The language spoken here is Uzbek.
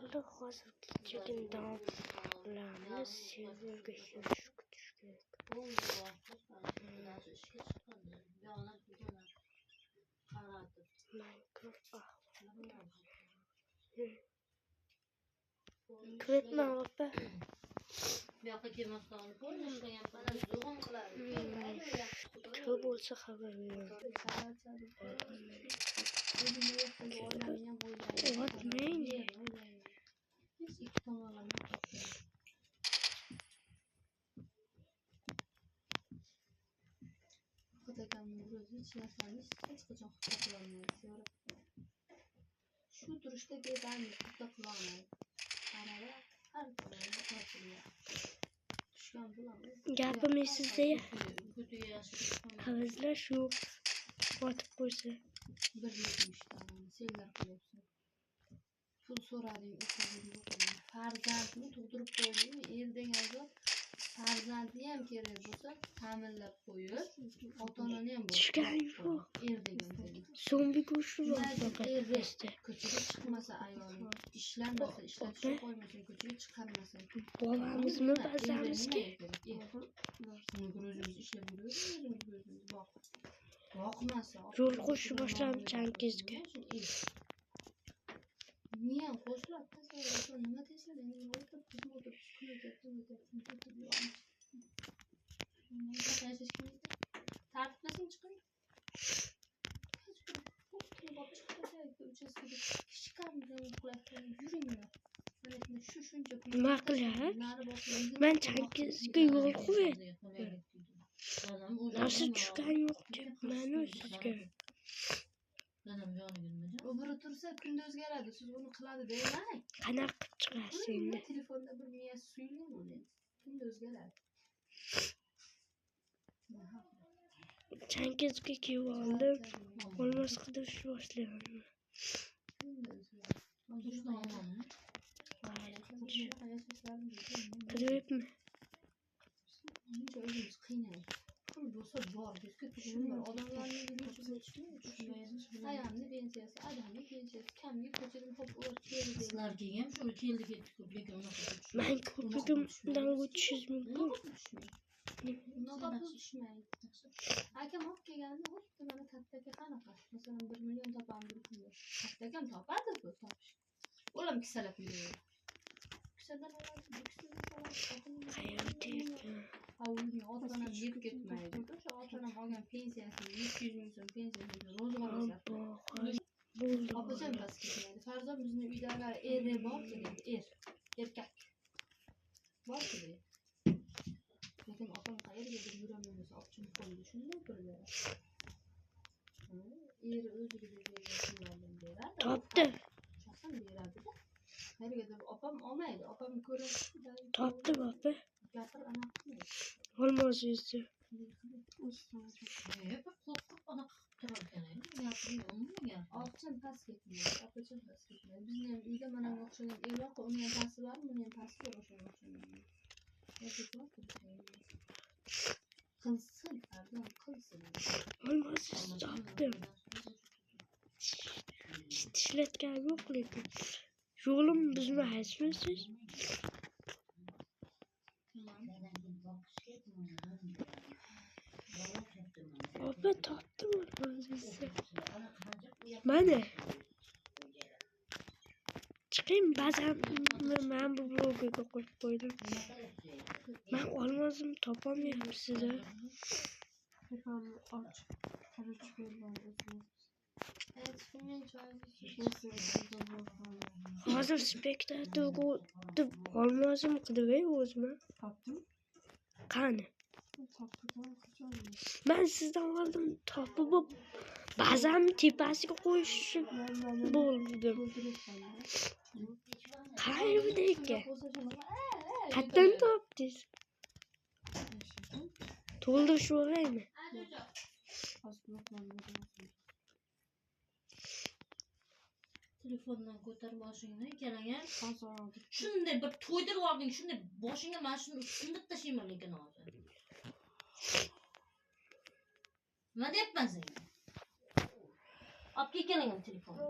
Hala hozir kechagina davom qilamiz. Serverga hech kutish kerak. Kiritma opa. Kim bo'lsa xabar beraman. What mean? Şu duruşta gezen YouTube'da kullanmayın. Arada her düşkan bulamayız. Gapimni sizda havaslar shu otib qo'ysa. Bir yetmiş tane sevgiler kılıyorsun. Pul so'radim, farzandni tug'dirib qo'ydim. Erdan ayol farzandni ham kerak bo'lsa ta'minlab qo'yib, ota-onani ham Tushgan yo'q. Zombi go'shti bor faqat. Ko'chaga chiqmasa ayol, ishlanmasa, ishlatishga qo'ymasin, ko'chaga chiqarmasa. Bolamizmi bazamizga? O'zimiz ishlab yuramiz, boqmasa. Yo'l qo'shib boshlab changizga. Niye qo'shilib tasavvur nima desam endi o'tib qizim o'tib tartiblasang chiqing. Nima qilyapti? Men changizga yo'l qo'ydim. Narsa tushgan yo'q deyapman o'zizga. O'biri tursa kunda o'zgaradi, siz buni qiladi demang. Qanaqa qilib chiqasiz endi? Telefonda bir miyasi suyuling uni. Kunda o'zgaradi. Changizga kiyib oldim. Olmos qidirishni boshlayapman. Qidiryapman. Pul bo'lsa bor, bizga tushunmay odamlarning ayamni pensiyasi, adamning pensiyasi, kamga ko'chirib hop ular keldi. Sizlarga ham shu keldi ketdi ko'plik unaqa. Men ko'pligimdan o'tishingiz mumkin. Unaqa pul tushmaydi. Akam hop kelganda hop mana kattaka qanaqa? Masalan 1 million topamiz bir kunda. Kattakam topadi-ku, topish. O'lam kisalab yuradi. Kisadan oladi, Qayerda? Havlini ota-onam yeb ketmaydi. O'sha ota-onam olgan pensiyasini 200 ming so'm pensiyasini ro'zg'or qiladi. Opacham bas ketmaydi. Farzand bizni uydagilar eri bor dedi, erkak. Bor dedi. Lekin opam qayergadir yuraman opchim qo'ydi, shunday turdi. Eri o'ziga beradi. Topdi. Shaxsan beradi-da. Qayergadir opam olmaydi. Opam ko'radi. Topdi opa. Gapir ana. Olmos yuzdi. Opchim past ketmaydi. Opachim past ketmaydi. Bizni ham uyda mana o'xshagan el yo'q, uni ham pasti bormi, uni ham pasti bor o'shanga o'xshagan. Qilsin, pardon, qilsin. Olmos topdim. Ishlatgan yo'q lekin. Yo'lim buzmaysizmi siz? Opa topdim o'zingizga. Mana. Chiqing bazamni men bu blogiga qo'yib qo'ydim. Men olmosim topolmayapman sizda. Hozir spektatorga o'tib olmosim qidiray o'zim. Topdim. Qani? Topdim. Men sizdan oldin topib bazamni tepasiga qo'yishim bo'ldim. Qayerda ekan? Qayerdan topdingiz? To'ldirish olaymi? Telefondan ko'tarib boshingni ikkalangam. Shunday bir to'ydirib olding, shunday boshingga mana shuni sindirib tashlayman lekin hozir. Nima deyapman senga? Olib kelganingam telefonni.